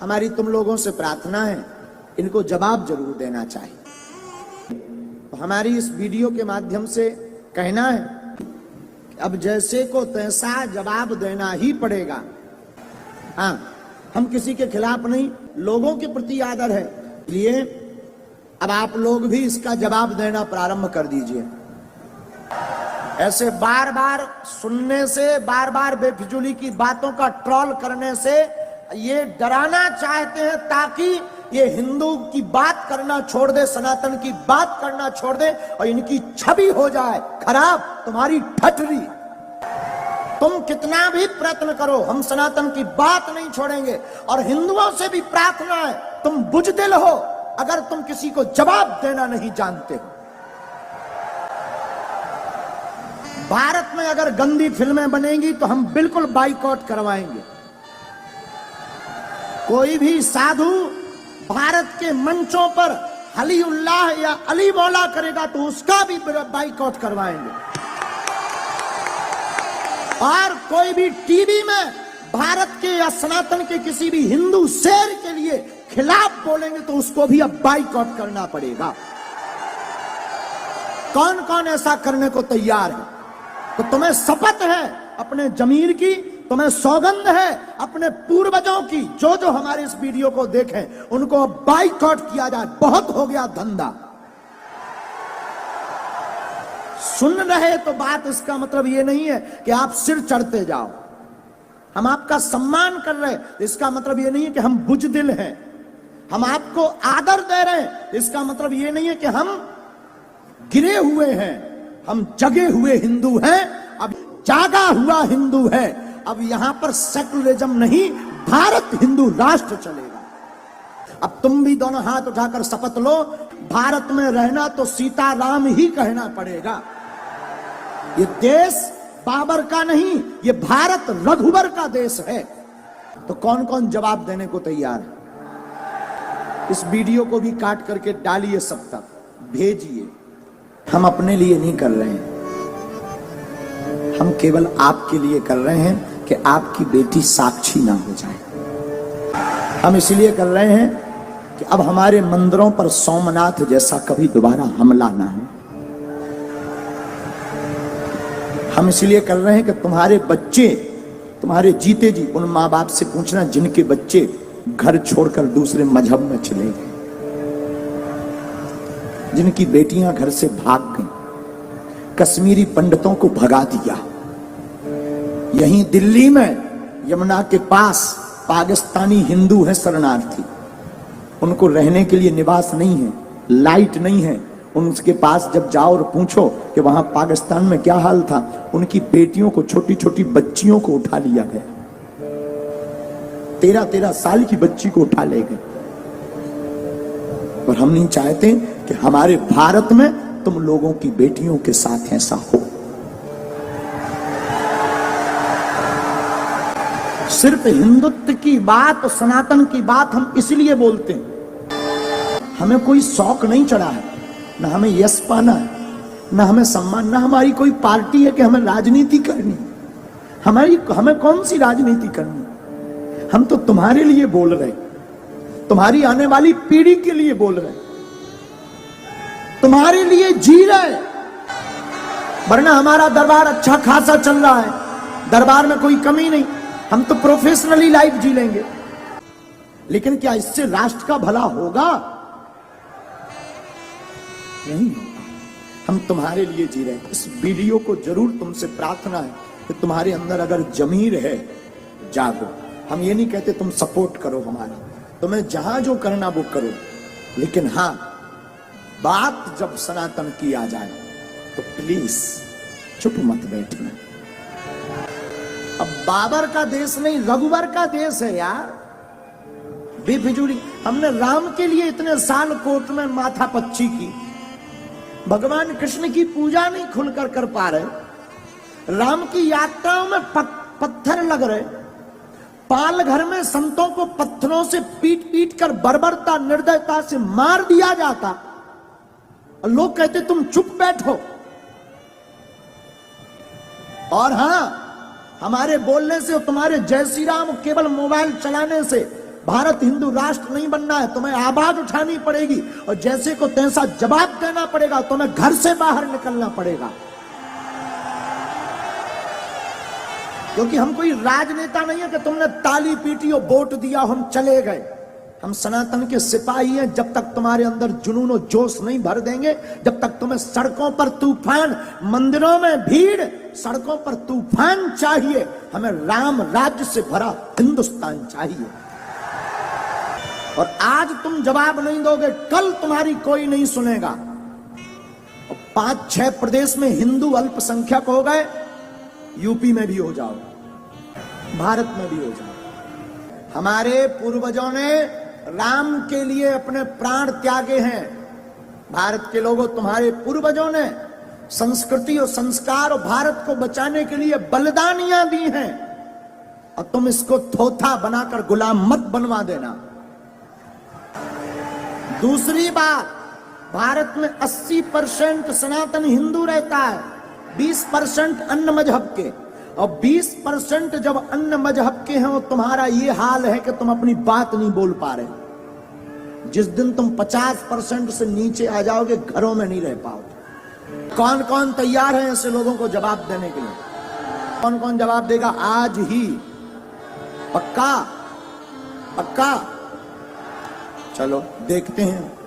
हमारी तुम लोगों से प्रार्थना है, इनको जवाब जरूर देना चाहिए। तो हमारी इस वीडियो के माध्यम से कहना है कि अब जैसे को तैसा जवाब देना ही पड़ेगा। हाँ, हम किसी के खिलाफ नहीं, लोगों के प्रति आदर है, इसलिए अब आप लोग भी इसका जवाब देना प्रारंभ कर दीजिए। ऐसे बार बार सुनने से, बार बार बेफिजूली की बातों का ट्रोल करने से ये डराना चाहते हैं ताकि ये हिंदू की बात करना छोड़ दे, सनातन की बात करना छोड़ दे और इनकी छवि हो जाए खराब, तुम्हारी ठठरी। तुम कितना भी प्रयत्न करो, हम सनातन की बात नहीं छोड़ेंगे। और हिंदुओं से भी प्रार्थना है, तुम बुजदिल हो अगर तुम किसी को जवाब देना नहीं जानते हो। भारत में अगर गंदी फिल्में बनेंगी तो हम बिल्कुल बाइकआउट करवाएंगे। कोई भी साधु भारत के मंचों पर अली उल्लाह या अली मौला करेगा तो उसका भी बाइकआउट करवाएंगे। और कोई भी टीवी में भारत के या सनातन के किसी भी हिंदू शेर के लिए खिलाफ बोलेंगे तो उसको भी अब बाइकआउट करना पड़ेगा। कौन कौन ऐसा करने को तैयार है? तो तुम्हें शपथ है अपने जमीर की, तुम्हें सौगंध है अपने पूर्वजों की, जो जो हमारे इस वीडियो को देखें उनको बाइकआउट किया जाए। बहुत हो गया धंधा। सुन रहे तो बात, इसका मतलब ये नहीं है कि आप सिर चढ़ते जाओ। हम आपका सम्मान कर रहे हैं, इसका मतलब ये नहीं है कि हम बुजदिल हैं। हम आपको आदर दे रहे हैं, इसका मतलब ये नहीं है कि हम गिरे हुए हैं। हम जगे हुए हिंदू हैं, अब जागा हुआ हिंदू है। अब यहां पर सेकुलरिज्म नहीं, भारत हिंदू राष्ट्र चलेगा। अब तुम भी दोनों हाथ उठाकर शपथ लो, भारत में रहना तो सीताराम ही कहना पड़ेगा। ये देश बाबर का नहीं, ये भारत रघुवर का देश है। तो कौन कौन जवाब देने को तैयार है? इस वीडियो को भी काट करके डालिए, सब तक भेजिए। हम अपने लिए नहीं कर रहे हैं, हम केवल आपके लिए कर रहे हैं कि आपकी बेटी साक्षी ना हो जाए। हम इसलिए कर रहे हैं कि अब हमारे मंदिरों पर सोमनाथ जैसा कभी दोबारा हमला ना हो। हम इसलिए कर रहे हैं कि तुम्हारे बच्चे, तुम्हारे जीते जी उन माँ बाप से पूछना जिनके बच्चे घर छोड़कर दूसरे मजहब में चले गए, जिनकी बेटियां घर से भाग गईं, कश्मीरी पंडितों को भगा दिया। यहीं दिल्ली में यमुना के पास पाकिस्तानी हिंदू हैं शरणार्थी, उनको रहने के लिए निवास नहीं है, लाइट नहीं है। उनके पास जब जाओ और पूछो कि वहां पाकिस्तान में क्या हाल था, उनकी बेटियों को, छोटी छोटी बच्चियों को उठा लिया गया। 13-13 साल की बच्ची को उठा ले गए। और हम नहीं चाहते कि हमारे भारत में तुम लोगों की बेटियों के साथ ऐसा हो। सिर्फ हिंदुत्व की बात, सनातन की बात हम इसलिए बोलते हैं, हमें कोई शौक नहीं चढ़ा है, ना हमें यश पाना है, ना हमें सम्मान, ना हमारी कोई पार्टी है कि हमें राजनीति करनी। हमें कौन सी राजनीति करनी? हम तो तुम्हारे लिए बोल रहे, तुम्हारी आने वाली पीढ़ी के लिए बोल रहे, तुम्हारे लिए जी रहे। वरना हमारा दरबार अच्छा खासा चल रहा है, दरबार में कोई कमी नहीं, हम तो प्रोफेशनली लाइफ जी लेंगे। लेकिन क्या इससे राष्ट्र का भला होगा? नहीं होगा। हम तुम्हारे लिए जी रहे हैं। इस वीडियो को जरूर तुमसे प्रार्थना है कि तुम्हारे अंदर अगर जमीर है, जागो। हम ये नहीं कहते तुम सपोर्ट करो हमारा, तुम्हें जहां जो करना वो करो, लेकिन हां, बात जब सनातन की आ जाए तो प्लीज चुप मत बैठना। अब बाबर का देश नहीं, रघुवर का देश है यार। बेफिजूली हमने राम के लिए इतने साल कोर्ट में माथा पच्ची की, भगवान कृष्ण की पूजा नहीं खुलकर कर पा रहे, राम की यात्राओं में पत्थर लग रहे, पाल घर में संतों को पत्थरों से पीट पीट कर बर्बरता, निर्दयता से मार दिया जाता, और लोग कहते तुम चुप बैठो। और हां, हमारे बोलने से, तुम्हारे जय श्री राम केवल मोबाइल चलाने से भारत हिंदू राष्ट्र नहीं बनना है, तुम्हें आवाज उठानी पड़ेगी और जैसे को तैसा जवाब देना पड़ेगा, तुम्हें घर से बाहर निकलना पड़ेगा। क्योंकि हम कोई राजनेता नहीं है कि तुमने ताली पीटी और वोट दिया हम चले गए। हम सनातन के सिपाही हैं। जब तक तुम्हारे अंदर जुनून और जोश नहीं भर देंगे, जब तक तुम्हें सड़कों पर तूफान, मंदिरों में भीड़, सड़कों पर तूफान चाहिए, हमें राम राज्य से भरा हिंदुस्तान चाहिए। और आज तुम जवाब नहीं दोगे, कल तुम्हारी कोई नहीं सुनेगा। और 5-6 प्रदेश में हिंदू अल्पसंख्यक हो गए, यूपी में भी हो जाओ, भारत में भी हो जाओ। हमारे पूर्वजों ने राम के लिए अपने प्राण त्यागे हैं। भारत के लोगों, तुम्हारे पूर्वजों ने संस्कृति और संस्कार और भारत को बचाने के लिए बलिदानियां दी हैं, और तुम इसको थोथा बनाकर गुलाम मत बनवा देना। दूसरी बात, भारत में 80% सनातन हिंदू रहता है, 20% अन्य मजहब के, और 20% जब अन्य मजहब के हैं, तुम्हारा ये हाल है कि तुम अपनी बात नहीं बोल पा रहे। जिस दिन तुम 50% से नीचे आ जाओगे, घरों में नहीं रह पाओगे। कौन कौन तैयार है ऐसे लोगों को जवाब देने के लिए? कौन कौन जवाब देगा आज ही? पक्का? पक्का? चलो देखते हैं।